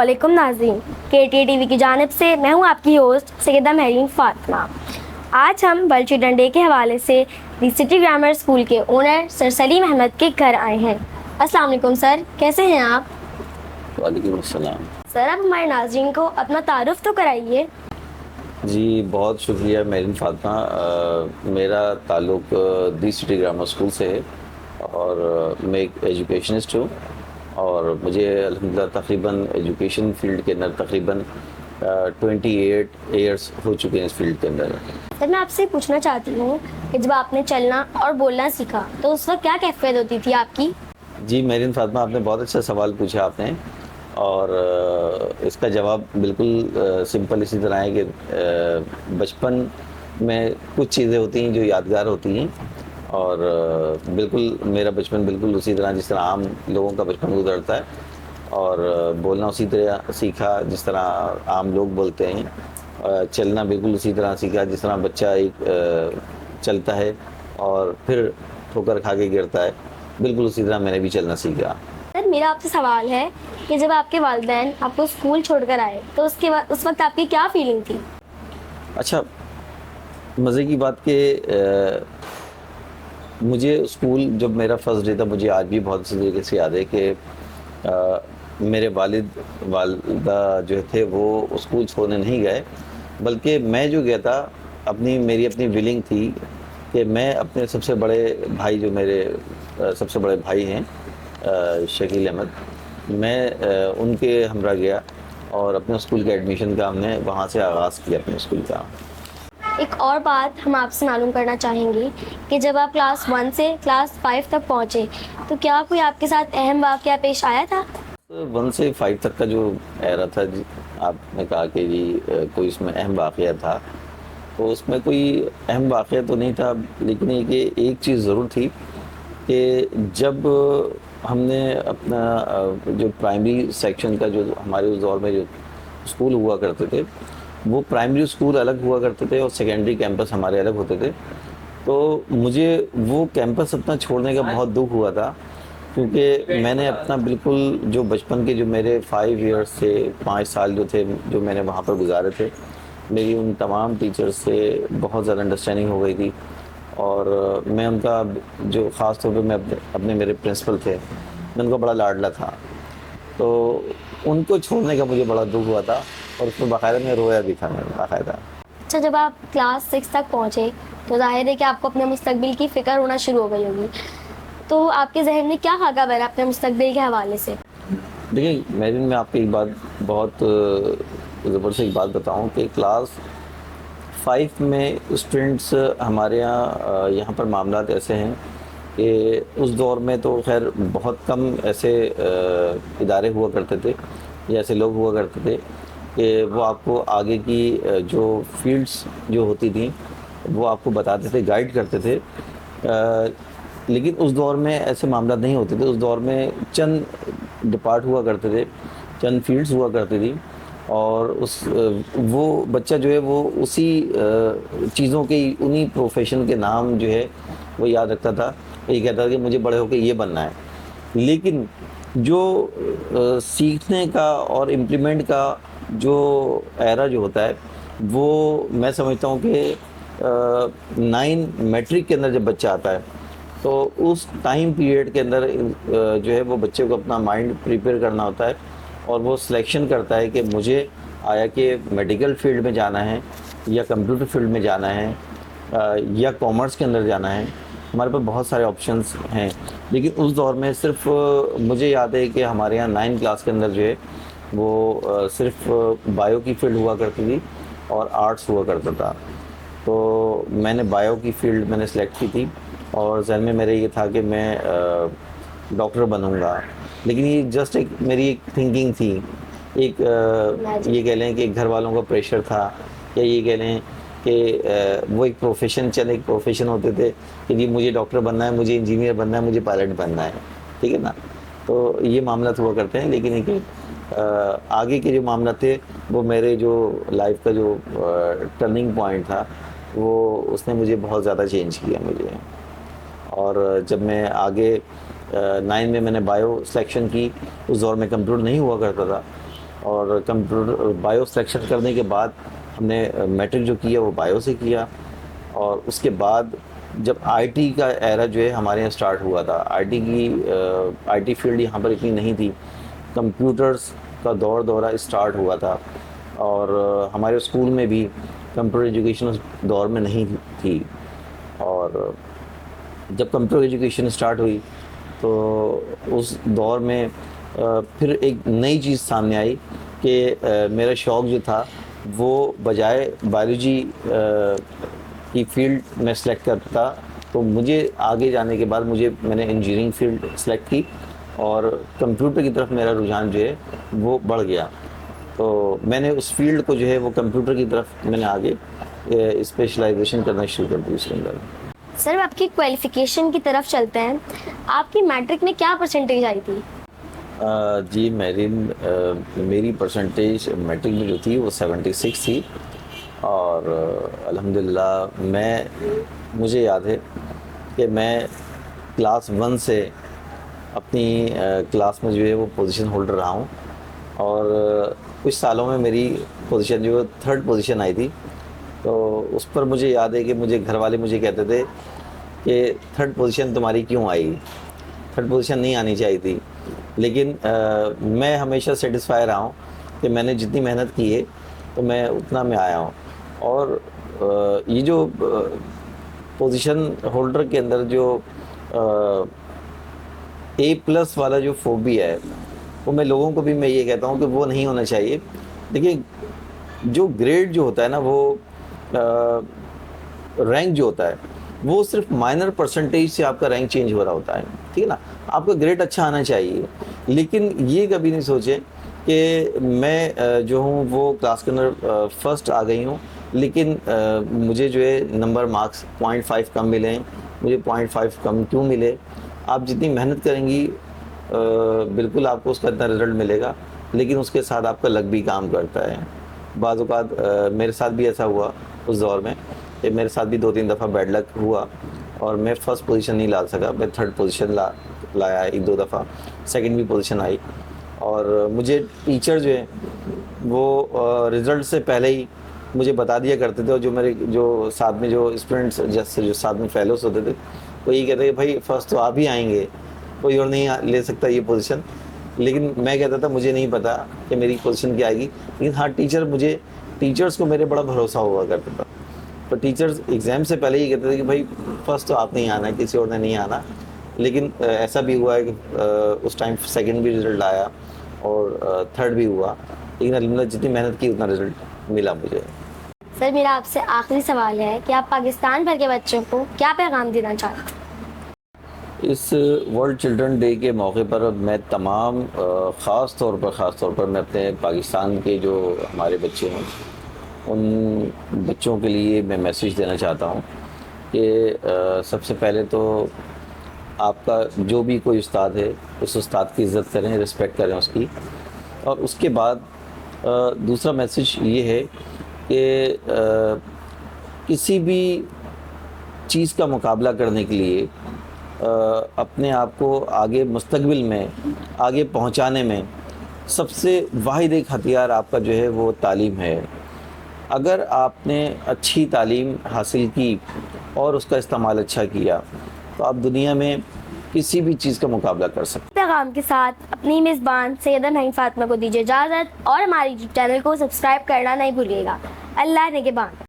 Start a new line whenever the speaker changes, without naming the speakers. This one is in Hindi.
अस्सलामुअलैकुम नाज़रीन, KTTV की जानिब से मैं हूं आपकी होस्ट सैयदा महरीन फातिमा। आज हम वर्ल्ड चिल्ड्रन डे के हवाले से दी सिटी ग्रामर स्कूल के ओनर सर सलीम अहमद के घर आए हैं। अस्सलाम वालेकुम सर, कैसे हैं आप?
वालेकुम अस्सलाम।
सर, आप हमारे नाज़रीन को अपना तारुफ तो कराइए।
जी बहुत शुक्रिया महरीन फातिमा। मेरा ताल्लुक़ दी सिटी ग्रामर स्कूल से है और मैं एक एजुकेशनिस्ट हूँ और मुझे अल्हम्दुलिल्लाह तकरीबन एजुकेशन फील्ड के अंदर तकरीबन 28 ईयर्स हो चुके हैं इस फील्ड के अंदर।
सर, मैं आपसे पूछना चाहती हूँ कि जब आपने चलना और बोलना सीखा तो उस वक्त क्या कैफियत होती थी आपकी?
जी महरीन फातिमा, आपने बहुत अच्छा सवाल पूछा आपने और इसका जवाब बिल्कुल सिंपल इसी तरह है कि बचपन में कुछ चीज़ें होती हैं जो यादगार होती हैं और बिल्कुल मेरा बचपन बिल्कुल उसी तरह जिस तरह आम लोगों का बचपन गुजरता है और बोलना उसी तरह सीखा जिस तरह आम लोग बोलते हैं। चलना बिल्कुल उसी तरह सीखा जिस तरह बच्चा एक चलता है और फिर ठोकर खा के गिरता है, बिल्कुल उसी तरह मैंने भी चलना सीखा।
सर, मेरा आपसे सवाल है कि जब आपके वालिदैन आपको स्कूल छोड़कर आए तो उसके बाद उस वक्त आपकी क्या फीलिंग थी?
अच्छा, मज़े की बात कि मुझे स्कूल जब मेरा फर्स्ट डे था, मुझे आज भी बहुत अच्छी तरीके से याद है कि मेरे वालिदा जो थे वो स्कूल छोड़ने नहीं गए, बल्कि मैं जो गया था मेरी अपनी विलिंग थी कि मैं अपने सबसे बड़े भाई जो मेरे सबसे बड़े भाई हैं शकील अहमद, मैं उनके हमरा गया और अपने स्कूल के एडमिशन का हमने वहाँ से आगाज़ किया अपने स्कूल का।
एक और बात हम आपसे मालूम करना चाहेंगे कि जब आप क्लास 1 से क्लास 5 तक पहुँचे तो क्या कोई आपके साथ अहम वाक़या पेश आया था?
1 से 5 तक का जो एरा था जी, आपने कहा कि जी कोई इसमें अहम वाक़या था, तो उसमें कोई अहम वाक़या तो नहीं था, लेकिन एक चीज़ ज़रूर थी कि जब हमने अपना जो प्राइमरी सेक्शन का जो हमारे उस दौर में जो स्कूल हुआ करते थे, वो प्राइमरी स्कूल अलग हुआ करते थे और सेकेंडरी कैंपस हमारे अलग होते थे। तो मुझे वो कैंपस अपना छोड़ने का बहुत दुख हुआ था, क्योंकि मैंने अपना बिल्कुल जो बचपन के जो मेरे 5 ईयर्स से 5 साल जो थे जो मैंने वहाँ पर गुजारे थे, मेरी उन तमाम टीचर्स से बहुत ज़्यादा अंडरस्टैंडिंग हो गई थी और मैं उनका जो ख़ास तौर पे मैं अपने मेरे प्रिंसिपल थे, मैं उनका बड़ा लाडला था। तो उनको छोड़ने का मुझे बड़ा दुख हुआ था और उसमें बाकायदा मैं रोया भी था, मैं बाकायदा।
अच्छा, जब आप क्लास 6 तक पहुँचे तो ज़ाहिर है कि आपको अपने मुस्तकबिल की फ़िक्र होना शुरू हो गई होगी, तो आपके जहन में क्या खाका बना अपने मुस्तकबिल के हवाले से?
देखिए मैरिन, मैं आपको एक बात बहुत ज़बरदस्त एक बात बताऊं कि क्लास 5 में स्टूडेंट्स हमारे यहाँ पर मामलात ऐसे हैं कि उस दौर में तो खैर बहुत कम ऐसे इदारे हुआ करते थे या ऐसे लोग हुआ करते थे कि वो आपको आगे की जो फील्ड्स जो होती थी वो आपको बताते थे, गाइड करते थे। लेकिन उस दौर में ऐसे मामला नहीं होते थे। उस दौर में चंद डिपार्ट हुआ करते थे, चंद फील्ड्स हुआ करती थी और वो बच्चा जो है वो उसी चीज़ों के उन्हीं प्रोफेशन के नाम जो है वो याद रखता था। ये कहता था कि मुझे बड़े होकर ये बनना है। लेकिन जो सीखने का और इम्प्लीमेंट का जो एरा जो होता है वो मैं समझता हूँ कि 9 मैट्रिक के अंदर जब बच्चा आता है तो उस टाइम पीरियड के अंदर जो है वो बच्चे को अपना माइंड प्रिपेयर करना होता है और वो सिलेक्शन करता है कि मुझे आया कि मेडिकल फील्ड में जाना है या कंप्यूटर फील्ड में जाना है या कॉमर्स के अंदर जाना है। हमारे पास बहुत सारे ऑप्शंस हैं, लेकिन उस दौर में सिर्फ मुझे याद है कि हमारे यहाँ 9 क्लास के अंदर जो है वो सिर्फ बायो की फील्ड हुआ करती थी और आर्ट्स हुआ करता था। तो मैंने बायो की फील्ड मैंने सेलेक्ट की थी और जहन में मेरे ये था कि मैं डॉक्टर बनूंगा। लेकिन ये जस्ट एक मेरी एक थिंकिंग थी, एक ये कह लें कि घर वालों का प्रेशर था या ये कह लें कि वो एक प्रोफेशन होते थे कि जी मुझे डॉक्टर बनना है, मुझे इंजीनियर बनना है, मुझे पायलट बनना है, ठीक है ना। तो ये मामला हुआ करते हैं। लेकिन एक आगे के जो मामला थे वो मेरे जो लाइफ का जो टर्निंग पॉइंट था वो उसने मुझे बहुत ज़्यादा चेंज किया मुझे। और जब मैं आगे 9 में मैंने बायो सिलेक्शन की, उस दौर में कंप्यूटर नहीं हुआ करता था, और कंप्यूटर बायो सिलेक्शन करने के बाद हमने मैट्रिक जो किया वो बायो से किया। और उसके बाद जब आईटी का एरा जो है हमारे यहाँ स्टार्ट हुआ था, आईटी फील्ड यहाँ पर इतनी नहीं थी, कंप्यूटर्स का दौरा स्टार्ट हुआ था। और हमारे स्कूल में भी कंप्यूटर एजुकेशन उस दौर में नहीं थी। और जब कंप्यूटर एजुकेशन स्टार्ट हुई तो उस दौर में फिर एक नई चीज़ सामने आई कि मेरा शौक़ जो था वो बजाय बायोलॉजी की फील्ड में सेलेक्ट करता, तो मुझे आगे जाने के बाद मैंने इंजीनियरिंग फील्ड सेलेक्ट की और कंप्यूटर की तरफ मेरा रुझान जो है वो बढ़ गया। तो मैंने उस फील्ड को जो है वो कंप्यूटर की तरफ मैंने आगे स्पेशलाइजेशन करना शुरू कर दी उसके अंदर।
सर आपकी क्वालिफिकेशन की तरफ चलते हैं, आपकी मैट्रिक में क्या परसेंटेज आई थी?
जी मेरी परसेंटेज मैट्रिक में जो थी वो 76 थी। और अल्हम्दुलिल्लाह मुझे याद है कि मैं क्लास 1 से अपनी क्लास में जो है वो पोजीशन होल्डर रहा हूँ। और कुछ सालों में मेरी पोजीशन जो है 3rd पोजीशन आई थी। तो उस पर मुझे याद है कि मुझे घर वाले मुझे कहते थे कि 3rd पोजीशन तुम्हारी क्यों आई, 3rd पोजीशन नहीं आनी चाहिए थी। लेकिन मैं हमेशा सेटिस्फाई रहा हूँ कि मैंने जितनी मेहनत की है तो मैं उतना में आया हूँ। और ये जो पोजीशन होल्डर के अंदर जो A+ वाला जो फोबिया है वो मैं लोगों को भी मैं ये कहता हूँ कि वो नहीं होना चाहिए। देखिए जो ग्रेड जो होता है ना वो रैंक जो होता है वो सिर्फ माइनर परसेंटेज से आपका रैंक चेंज हो रहा होता है, ठीक है ना। आपका ग्रेड अच्छा आना चाहिए, लेकिन ये कभी नहीं सोचे कि मैं जो हूँ वो क्लास के अंदर फर्स्ट आ गई हूँ, लेकिन मुझे जो है नंबर मार्क्स 0.5 कम मिले। मुझे 0.5 कम क्यों मिले? आप जितनी मेहनत करेंगी बिल्कुल आपको उसका इतना रिज़ल्ट मिलेगा, लेकिन उसके साथ आपका लक भी काम करता है। बाज़ औक़ात मेरे साथ भी ऐसा हुआ उस दौर में कि मेरे साथ भी 2-3 दफ़ा बैड लक हुआ और मैं फर्स्ट पोजीशन नहीं ला सका। मैं 3rd पोजीशन लाया 1-2 दफ़ा, सेकंड भी पोजीशन आई। और मुझे टीचर जो है वो रिज़ल्ट से पहले ही मुझे बता दिया करते थे। और जो मेरे जो साथ में जो स्टूडेंट्स जैसे जो साथ में फेलोज होते थे वो ये कहते थे भाई फर्स्ट तो आप ही आएंगे, कोई और नहीं ले सकता ये पोजीशन। लेकिन मैं कहता था मुझे नहीं पता कि मेरी पोजीशन क्या आएगी, लेकिन हाँ टीचर्स को मेरे बड़ा भरोसा हुआ करता था। तो टीचर्स एग्ज़ाम से पहले ही कहते थे कि भाई फर्स्ट तो आपने ही आना है, किसी और ने नहीं आना। लेकिन ऐसा भी हुआ है कि उस टाइम सेकंड भी रिज़ल्ट आया और 3rd भी हुआ, लेकिन अल्हम्दुलिल्लाह जितनी मेहनत की उतना रिज़ल्ट मिला मुझे।
सर मेरा आपसे आखिरी सवाल है कि आप पाकिस्तान भर के बच्चों को क्या पैगाम देना चाहते हैं?
इस वर्ल्ड चिल्ड्रन डे के मौके पर मैं तमाम ख़ास तौर पर मैं अपने पाकिस्तान के जो हमारे बच्चे हैं उन बच्चों के लिए मैं मैसेज देना चाहता हूँ कि सबसे पहले तो आपका जो भी कोई उस्ताद है उस उस्ताद की इज़्ज़त करें, रिस्पेक्ट करें उसकी। और उसके बाद दूसरा मैसेज ये है कि किसी भी चीज़ का मुकाबला करने के लिए अपने आप को आगे मुस्तकबिल में आगे पहुंचाने में सबसे वाहिद एक हथियार आपका जो है वो तालीम है। अगर आपने अच्छी तालीम हासिल की और उसका इस्तेमाल अच्छा किया तो आप दुनिया में किसी भी चीज़ का मुकाबला कर सकते।
पैगाम के साथ अपनी मेज़बान सैयदा महरीन फ़ातिमा को दीजिए इजाज़त और हमारे चैनल को सब्सक्राइब करना नहीं भूलिएगा। अल्लाह निगहबान।